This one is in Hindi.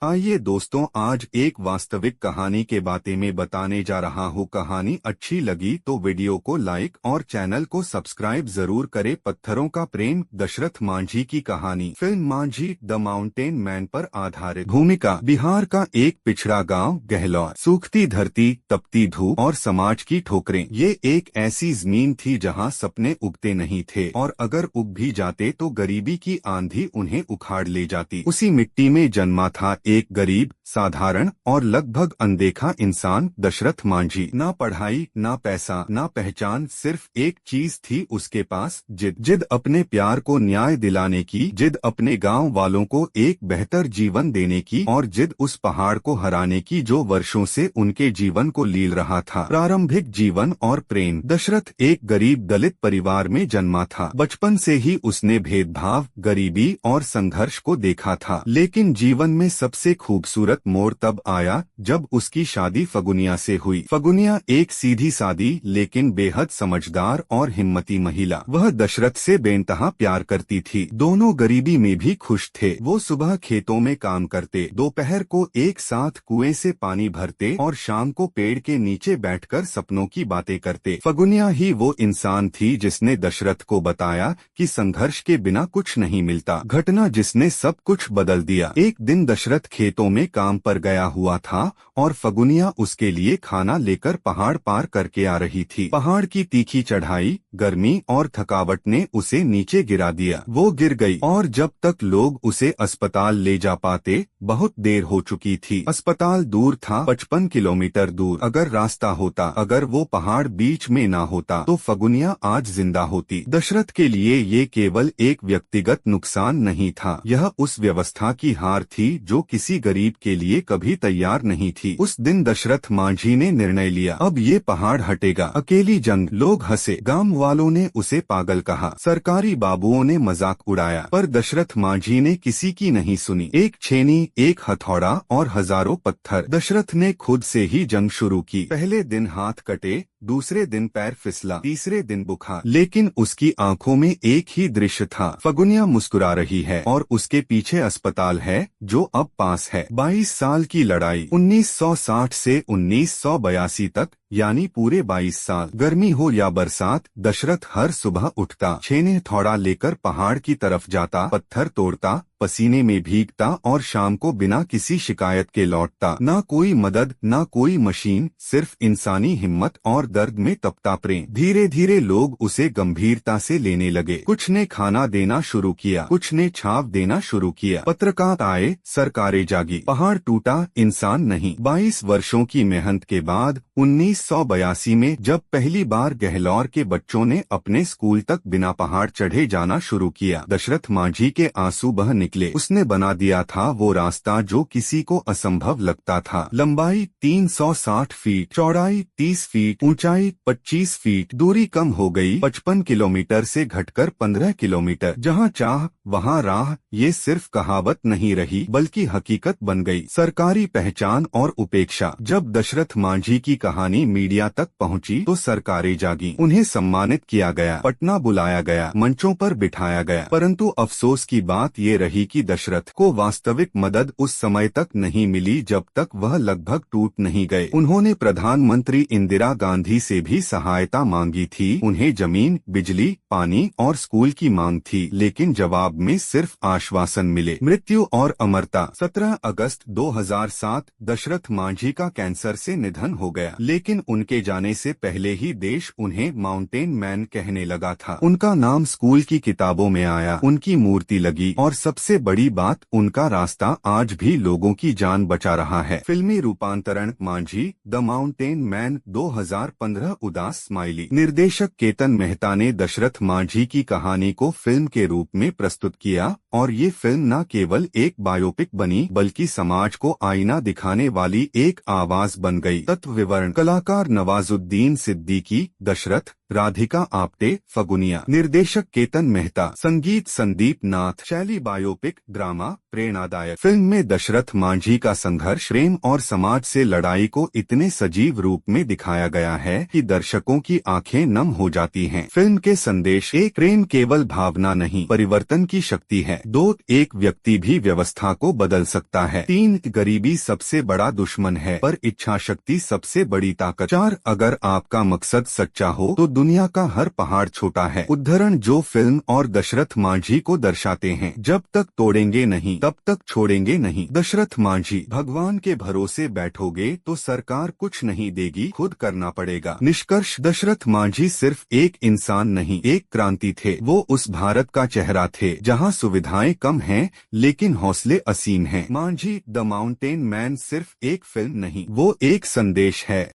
आइए दोस्तों, आज एक वास्तविक कहानी के बारे में बताने जा रहा हूँ। कहानी अच्छी लगी तो वीडियो को लाइक और चैनल को सब्सक्राइब जरूर करें। पत्थरों का प्रेम, दशरथ मांझी की कहानी। Film Manjhi the mountain man पर आधारित। भूमिका: बिहार का एक पिछड़ा गांव गहलौर। सूखती धरती, तपती धूप और समाज की ठोकरें। ये एक ऐसी जमीन थी जहाँ सपने उगते नहीं थे, और अगर उग भी जाते तो गरीबी की आंधी उन्हें उखाड़ ले जाती। उसी मिट्टी में जन्मा था एक गरीब, साधारण और लगभग अनदेखा इंसान, दशरथ मांझी। ना पढ़ाई, ना पैसा, ना पहचान, सिर्फ एक चीज थी उसके पास, जिद। जिद अपने प्यार को न्याय दिलाने की, जिद अपने गांव वालों को एक बेहतर जीवन देने की, और जिद उस पहाड़ को हराने की जो वर्षों से उनके जीवन को लील रहा था। प्रारंभिक जीवन और प्रेम। दशरथ एक गरीब दलित परिवार में जन्मा था। बचपन से ही उसने भेदभाव, गरीबी और संघर्ष को देखा था। लेकिन जीवन में सबसे खूबसूरत मोड़ तब आया जब उसकी शादी फगुनिया से हुई। फगुनिया एक सीधी सादी लेकिन बेहद समझदार और हिम्मती महिला। वह दशरथ से बेइंतहा प्यार करती थी। दोनों गरीबी में भी खुश थे। वो सुबह खेतों में काम करते, दोपहर को एक साथ कुएं से पानी भरते और शाम को पेड़ के नीचे बैठकर सपनों की बातें करते। फगुनिया ही वो इंसान थी जिसने दशरथ को बताया कि संघर्ष के बिना कुछ नहीं मिलता। घटना जिसने सब कुछ बदल दिया। एक दिन दशरथ खेतों में काम पर गया हुआ था और फगुनिया उसके लिए खाना लेकर पहाड़ पार करके आ रही थी। पहाड़ की तीखी चढ़ाई, गर्मी और थकावट ने उसे नीचे गिरा दिया। वो गिर गई और जब तक लोग उसे अस्पताल ले जा पाते बहुत देर हो चुकी थी। अस्पताल दूर था, 55 किलोमीटर दूर। अगर रास्ता होता, अगर वो पहाड़ बीच में ना होता तो फगुनिया आज जिंदा होती। दशरथ के लिए ये केवल एक व्यक्तिगत नुकसान नहीं था, यह उस व्यवस्था की हार थी जो किसी गरीब के लिए कभी तैयार नहीं थी। उस दिन दशरथ मांझी ने निर्णय लिया, अब ये पहाड़ हटेगा। अकेली जंग। लोग हंसे, गांव वालों ने उसे पागल कहा, सरकारी बाबुओं ने मजाक उड़ाया, पर दशरथ मांझी ने किसी की नहीं सुनी। एक छेनी, एक हथौड़ा और हजारों पत्थर। दशरथ ने खुद से ही जंग शुरू की। पहले दिन हाथ कटे, दूसरे दिन पैर फिसला, तीसरे दिन बुखार। लेकिन उसकी आंखों में एक ही दृश्य था, फगुनिया मुस्कुरा रही है और उसके पीछे अस्पताल है जो अब पास है। 22 साल की लड़ाई, 1960 से 1982 तक, यानी पूरे 22 साल। गर्मी हो या बरसात, दशरथ हर सुबह उठता, छेने थौड़ा लेकर पहाड़ की तरफ जाता, पत्थर तोड़ता, पसीने में भीगता और शाम को बिना किसी शिकायत के लौटता। ना कोई मदद, ना कोई मशीन, सिर्फ इंसानी हिम्मत और दर्द में तपता प्रेम। धीरे धीरे लोग उसे गंभीरता से लेने लगे। कुछ ने खाना देना शुरू किया, कुछ ने छाव देना शुरू किया। पत्रकार आए, सरकारें जागी, पहाड़ टूटा, इंसान नहीं। 22 वर्षों की मेहनत के बाद 1982 में जब पहली बार गहलौर के बच्चों ने अपने स्कूल तक बिना पहाड़ चढ़े जाना शुरू किया, दशरथ मांझी के आंसू बह निकले। उसने बना दिया था वो रास्ता जो किसी को असंभव लगता था। लंबाई 360 फीट, चौड़ाई 30 फीट, ऊंचाई 25 फीट। दूरी कम हो गई, 55 किलोमीटर से घटकर 15 किलोमीटर। जहां चाह वहां राह, ये सिर्फ कहावत नहीं रही बल्कि हकीकत बन गई। सरकारी पहचान और उपेक्षा। जब दशरथ मांझी की कहानी मीडिया तक पहुंची तो सरकारें जागी, उन्हें सम्मानित किया गया, पटना बुलाया गया, मंचों पर बिठाया गया। परंतु अफसोस की बात ये रही कि दशरथ को वास्तविक मदद उस समय तक नहीं मिली जब तक वह लगभग टूट नहीं गए। उन्होंने प्रधानमंत्री इंदिरा गांधी से भी सहायता मांगी थी। उन्हें जमीन, बिजली, पानी और स्कूल की मांग थी, लेकिन जवाब में सिर्फ आश्वासन मिले। मृत्यु और अमरता। 17 अगस्त 2007 दशरथ मांझी का कैंसर से निधन हो गया, लेकिन उनके जाने से पहले ही देश उन्हें माउंटेन मैन कहने लगा था। उनका नाम स्कूल की किताबों में आया, उनकी मूर्ति लगी और सबसे बड़ी बात, उनका रास्ता आज भी लोगों की जान बचा रहा है। फिल्मी रूपांतरण मांझी द माउंटेन मैन 2015। उदास स्माइली। निर्देशक केतन मेहता ने दशरथ मांझी की कहानी को फिल्म के रूप में प्रस्तुत किया और ये फिल्म न केवल एक बायोपिक बनी बल्कि समाज को आईना दिखाने वाली एक आवाज बन गई। तत्व विवरण। कलाकार नवाजुद्दीन सिद्दीकी, दशरथ राधिका आप्टे, फगुनिया। निर्देशक केतन मेहता। संगीत संदीप नाथ। शैली बायोपिक ड्रामा प्रेरणादायक। फिल्म में दशरथ मांझी का संघर्ष, प्रेम और समाज से लड़ाई को इतने सजीव रूप में दिखाया गया है कि दर्शकों की आंखें नम हो जाती हैं। फिल्म के संदेश: 1. प्रेम केवल भावना नहीं, परिवर्तन की शक्ति है। 2. एक व्यक्ति भी व्यवस्था को बदल सकता है। 3. गरीबी सबसे बड़ा दुश्मन है, पर इच्छा शक्ति सबसे बड़ी ताकत। 4. अगर आपका मकसद सच्चा हो तो दुनिया का हर पहाड़ छोटा है। उदाहरण जो फिल्म और दशरथ मांझी को दर्शाते हैं। जब तक तोड़ेंगे नहीं तब तक छोड़ेंगे नहीं। दशरथ मांझी: भगवान के भरोसे बैठोगे तो सरकार कुछ नहीं देगी, खुद करना पड़ेगा। निष्कर्ष: दशरथ मांझी सिर्फ एक इंसान नहीं, एक क्रांति थे। वो उस भारत का चेहरा थे जहां सुविधाएं कम हैं लेकिन हौसले असीम हैं। मांझी द माउंटेन मैन सिर्फ एक फिल्म नहीं, वो एक संदेश है।